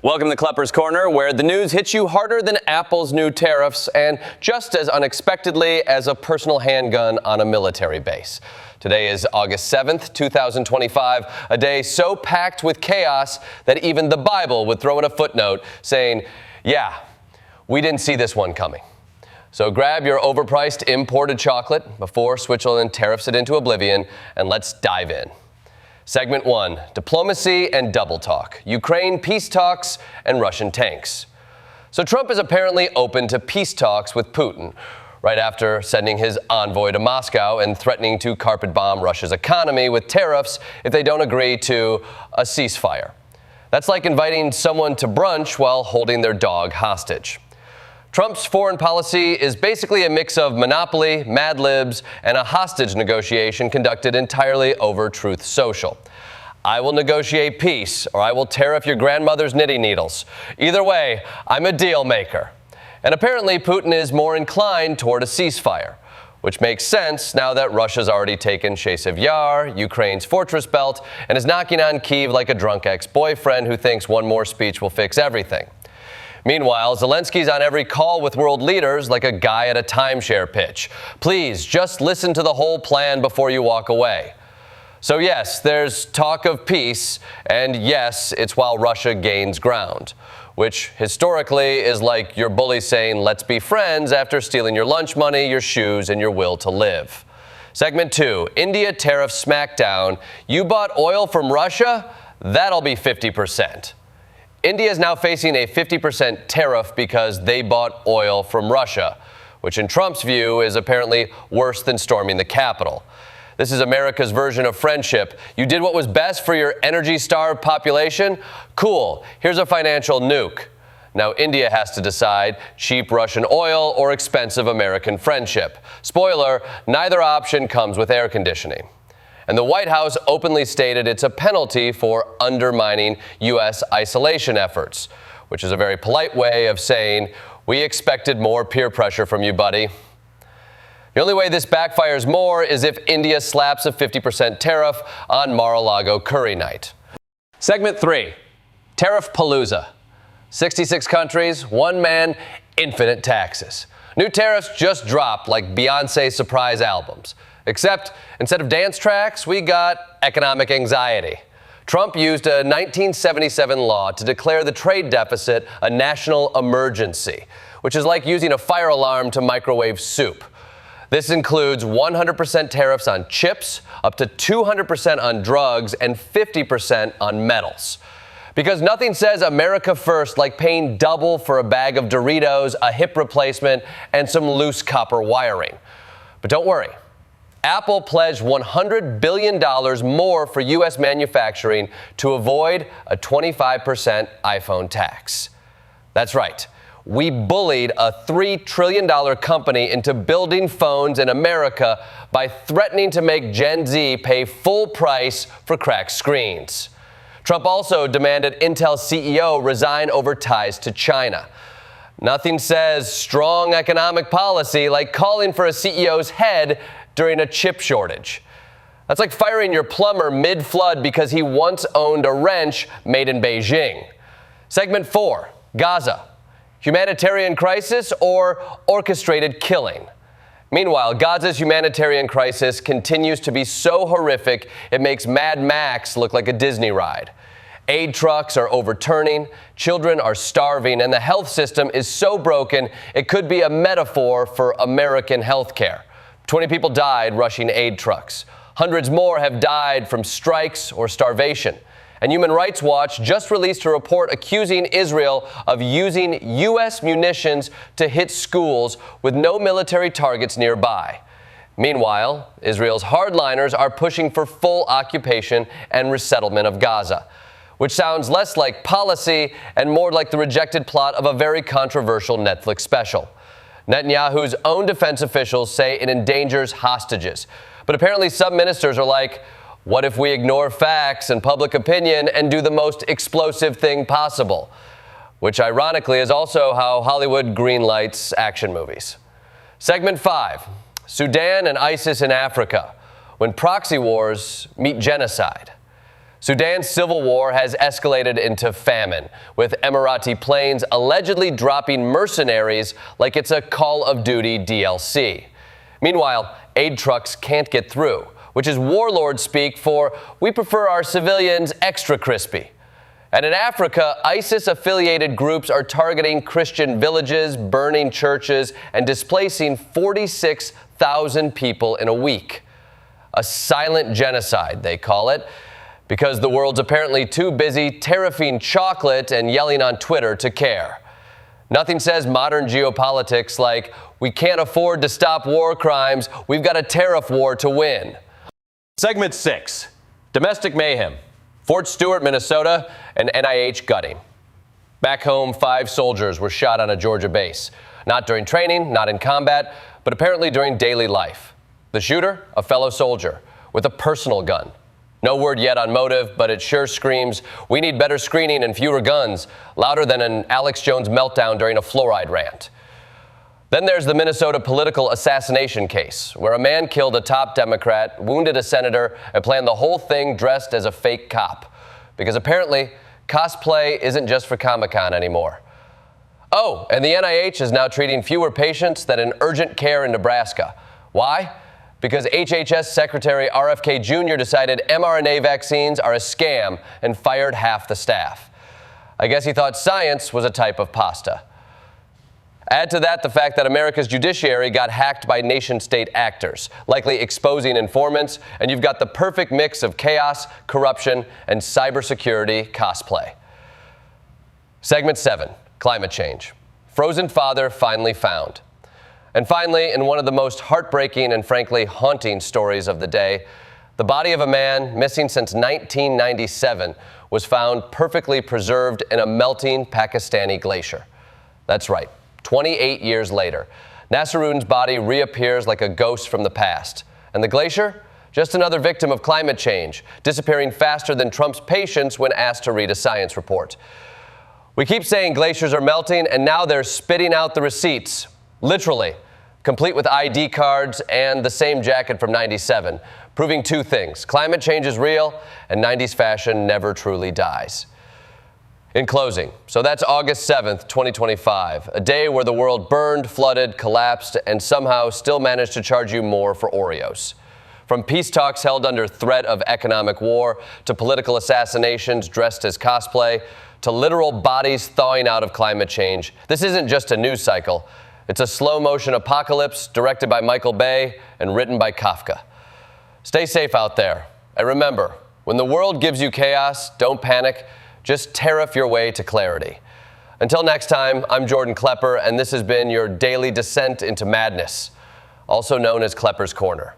Welcome to Klepper's Corner, where the news hits you harder than Apple's new tariffs and just as unexpectedly as a personal handgun on a military base. Today is August 7th, 2025, a day so packed with chaos that even the Bible would throw in a footnote saying, yeah, we didn't see this one coming. So grab your overpriced imported chocolate before Switzerland tariffs it into oblivion, and let's dive in. Segment 1, Diplomacy and Double Talk, Ukraine peace talks and Russian tanks. So Trump is apparently open to peace talks with Putin, right after sending his envoy to Moscow and threatening to carpet bomb Russia's economy with tariffs if they don't agree to a ceasefire. That's like inviting someone to brunch while holding their dog hostage. Trump's foreign policy is basically a mix of Monopoly, Mad Libs, and a hostage negotiation conducted entirely over Truth Social. I will negotiate peace, or I will tariff your grandmother's knitting needles. Either way, I'm a deal maker. And apparently Putin is more inclined toward a ceasefire, which makes sense now that Russia's already taken Chasiv Yar, Ukraine's fortress belt, and is knocking on Kyiv like a drunk ex-boyfriend who thinks one more speech will fix everything. Meanwhile, Zelensky's on every call with world leaders like a guy at a timeshare pitch. Please, just listen to the whole plan before you walk away. So yes, there's talk of peace, and yes, it's while Russia gains ground, which historically is like your bully saying, let's be friends after stealing your lunch money, your shoes, and your will to live. Segment 2, India tariff smackdown. You bought oil from Russia? That'll be 50%. India is now facing a 50% tariff because they bought oil from Russia, which in Trump's view is apparently worse than storming the Capitol. This is America's version of friendship. You did what was best for your energy-starved population? Cool. Here's a financial nuke. Now India has to decide cheap Russian oil or expensive American friendship. Spoiler, neither option comes with air conditioning. And the White House openly stated it's a penalty for undermining U.S. isolation efforts, which is a very polite way of saying, we expected more peer pressure from you, buddy. The only way this backfires more is if India slaps a 50% tariff on Mar-a-Lago curry night. Segment 3, Tariff Palooza. 66 countries, one man, infinite taxes. New tariffs just dropped like Beyonce's surprise albums. Except instead of dance tracks, we got economic anxiety. Trump used a 1977 law to declare the trade deficit a national emergency, which is like using a fire alarm to microwave soup. This includes 100% tariffs on chips, up to 200% on drugs, and 50% on metals. Because nothing says America first like paying double for a bag of Doritos, a hip replacement, and some loose copper wiring. But don't worry. Apple pledged $100 billion more for U.S. manufacturing to avoid a 25% iPhone tax. That's right. We bullied a $3 trillion company into building phones in America by threatening to make Gen Z pay full price for cracked screens. Trump also demanded Intel CEO resign over ties to China. Nothing says strong economic policy like calling for a CEO's head during a chip shortage. That's like firing your plumber mid-flood because he once owned a wrench made in Beijing. Segment 4, Gaza. Humanitarian crisis or orchestrated killing? Meanwhile, Gaza's humanitarian crisis continues to be so horrific it makes Mad Max look like a Disney ride. Aid trucks are overturning, children are starving, and the health system is so broken it could be a metaphor for American healthcare. 20 people died rushing aid trucks. Hundreds more have died from strikes or starvation. And Human Rights Watch just released a report accusing Israel of using U.S. munitions to hit schools with no military targets nearby. Meanwhile, Israel's hardliners are pushing for full occupation and resettlement of Gaza, which sounds less like policy and more like the rejected plot of a very controversial Netflix special. Netanyahu's own defense officials say it endangers hostages. But apparently some ministers are like, what if we ignore facts and public opinion and do the most explosive thing possible? Which ironically is also how Hollywood greenlights action movies. Segment 5, Sudan and ISIS in Africa, when proxy wars meet genocide. Sudan's civil war has escalated into famine, with Emirati planes allegedly dropping mercenaries like it's a Call of Duty DLC. Meanwhile, aid trucks can't get through, which is warlord speak for "we prefer our civilians extra crispy." And in Africa, ISIS-affiliated groups are targeting Christian villages, burning churches, and displacing 46,000 people in a week. A silent genocide, they call it, because the world's apparently too busy tariffing chocolate and yelling on Twitter to care. Nothing says modern geopolitics like, "we can't afford to stop war crimes, we've got a tariff war to win." Segment 6, Domestic Mayhem, Fort Stewart, Minnesota, and NIH gutting. Back home, 5 soldiers were shot on a Georgia base. Not during training, not in combat, but apparently during daily life. The shooter, a fellow soldier, with a personal gun. No word yet on motive, but it sure screams, "we need better screening and fewer guns," louder than an Alex Jones meltdown during a fluoride rant. Then there's the Minnesota political assassination case, where a man killed a top Democrat, wounded a senator, and planned the whole thing dressed as a fake cop. Because apparently, cosplay isn't just for Comic-Con anymore. Oh, and the NIH is now treating fewer patients than in urgent care in Nebraska. Why? Because HHS Secretary RFK Jr. decided mRNA vaccines are a scam and fired half the staff. I guess he thought science was a type of pasta. Add to that the fact that America's judiciary got hacked by nation-state actors, likely exposing informants, and you've got the perfect mix of chaos, corruption, and cybersecurity cosplay. Segment 7, Climate Change. Frozen father finally found. And finally, in one of the most heartbreaking and frankly haunting stories of the day, the body of a man missing since 1997 was found perfectly preserved in a melting Pakistani glacier. That's right, 28 years later, Nasruddin's body reappears like a ghost from the past. And the glacier? Just another victim of climate change, disappearing faster than Trump's patience when asked to read a science report. We keep saying glaciers are melting, and now they're spitting out the receipts. Literally, complete with ID cards and the same jacket from '97, proving 2 things. Climate change is real, and 90s fashion never truly dies. In closing, so that's August 7th, 2025, a day where the world burned, flooded, collapsed, and somehow still managed to charge you more for Oreos. From peace talks held under threat of economic war, to political assassinations dressed as cosplay, to literal bodies thawing out of climate change, this isn't just a news cycle. It's a slow-motion apocalypse directed by Michael Bay and written by Kafka. Stay safe out there. And remember, when the world gives you chaos, don't panic. Just tariff your way to clarity. Until next time, I'm Jordan Klepper, and this has been your daily descent into madness, also known as Klepper's Corner.